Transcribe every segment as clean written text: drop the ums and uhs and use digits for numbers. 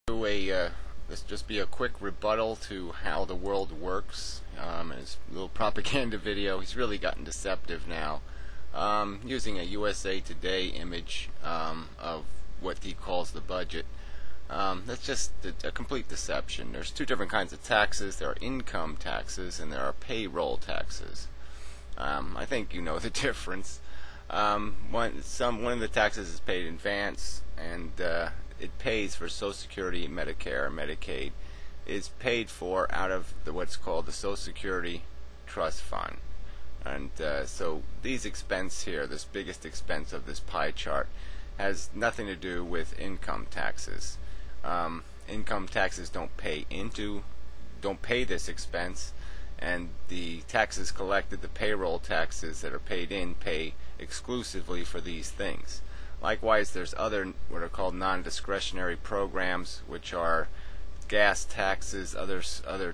This just be a quick rebuttal to how the world works. His little propaganda video. He's really gotten deceptive now, using a USA Today image of what he calls the budget. That's just a complete deception. There's two different kinds of taxes. There are income taxes and there are payroll taxes. I think you know the difference. One of the taxes is paid in advance, and it pays for Social Security, Medicare, Medicaid. Is paid for out of what's called the Social Security Trust Fund. And so these expense here, this biggest expense of this pie chart, has nothing to do with income taxes. Income taxes don't pay this expense, and the taxes collected, the payroll taxes that are paid in, pay exclusively for these things. Likewise, there's other what are called non-discretionary programs, which are gas taxes, other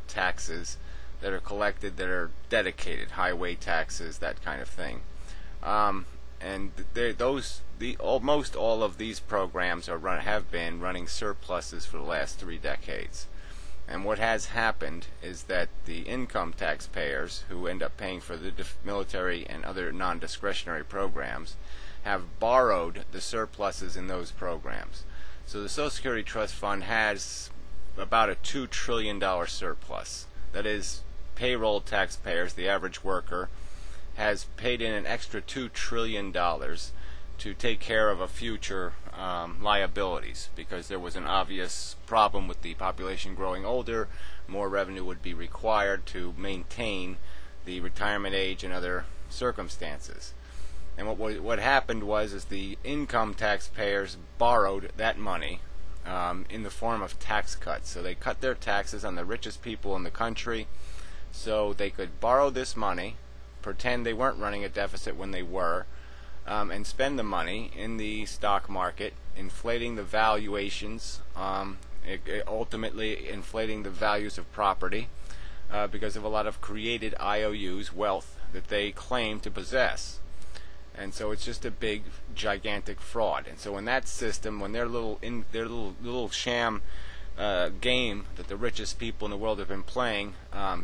taxes that are collected that are dedicated, highway taxes, that kind of thing. Almost all of these programs have been running surpluses for the last 3 decades. And what has happened is that the income taxpayers, who end up paying for the military and other non-discretionary programs, have borrowed the surpluses in those programs. So the Social Security Trust Fund has about a $2 trillion surplus. That is, payroll taxpayers, the average worker, has paid in an extra $2 trillion to take care of a future liabilities, because there was an obvious problem with the population growing older. More revenue would be required to maintain the retirement age and other circumstances. And what happened was the income taxpayers borrowed that money in the form of tax cuts. So they cut their taxes on the richest people in the country so they could borrow this money, pretend they weren't running a deficit when they were, and spend the money in the stock market, inflating the valuations, ultimately inflating the values of property because of a lot of created IOUs, wealth, that they claim to possess. And so it's just a big, gigantic fraud. And so in that system, when their little sham game that the richest people in the world have been playing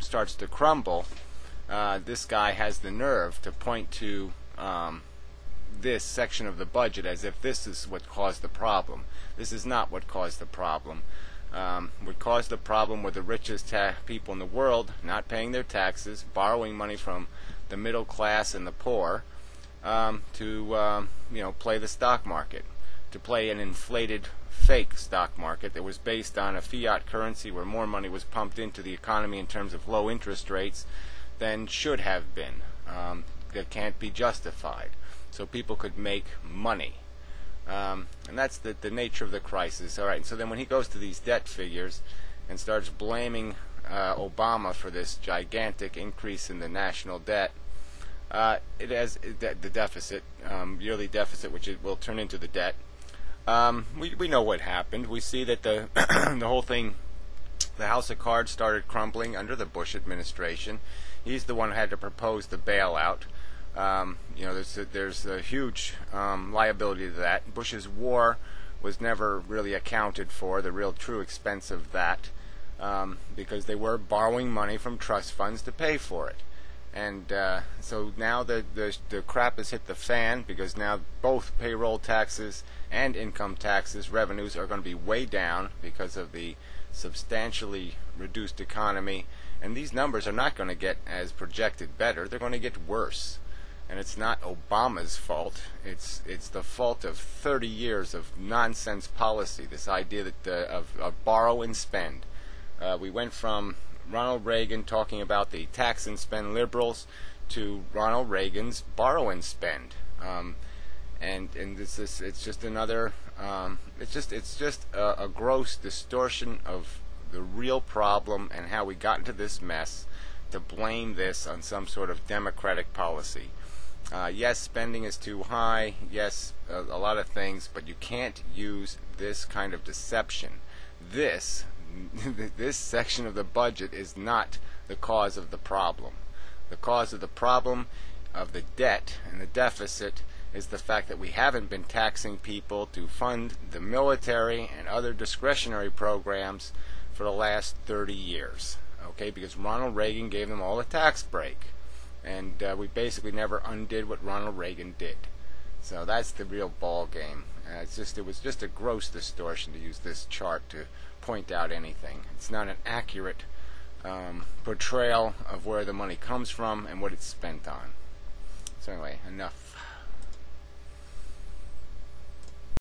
starts to crumble, this guy has the nerve to point to this section of the budget as if this is what caused the problem. This is not what caused the problem. What caused the problem were the richest people in the world not paying their taxes, borrowing money from the middle class and the poor, to play the stock market, to play an inflated fake stock market that was based on a fiat currency where more money was pumped into the economy in terms of low interest rates than should have been. That can't be justified. So people could make money. And that's the nature of the crisis. All right. So then when he goes to these debt figures and starts blaming Obama for this gigantic increase in the national debt, it has the deficit, yearly deficit, which it will turn into the debt. We know what happened. We see that the the whole thing, the house of cards started crumbling under the Bush administration. He's the one who had to propose the bailout. There's a huge liability to that. Bush's war was never really accounted for, the real true expense of that, because they were borrowing money from trust funds to pay for it. And so now the crap has hit the fan, because now both payroll taxes and income taxes revenues are going to be way down because of the substantially reduced economy. And these numbers are not going to get, as projected, better. They're going to get worse. And it's not Obama's fault. It's the fault of 30 years of nonsense policy, this idea that of borrow and spend. We went from Ronald Reagan talking about the tax and spend liberals to Ronald Reagan's borrow and spend, and it's just another it's just a gross distortion of the real problem and how we got into this mess, to blame this on some sort of democratic policy. Yes, spending is too high. Yes, a lot of things, but you can't use this kind of deception. This section of the budget is not the cause of the problem. The cause of the problem of the debt and the deficit is the fact that we haven't been taxing people to fund the military and other discretionary programs for the last 30 years. Okay, because Ronald Reagan gave them all a tax break, and we basically never undid what Ronald Reagan did. So that's the real ball game. It was just a gross distortion to use this chart to point out anything. It's not an accurate portrayal of where the money comes from and what it's spent on. So anyway, enough.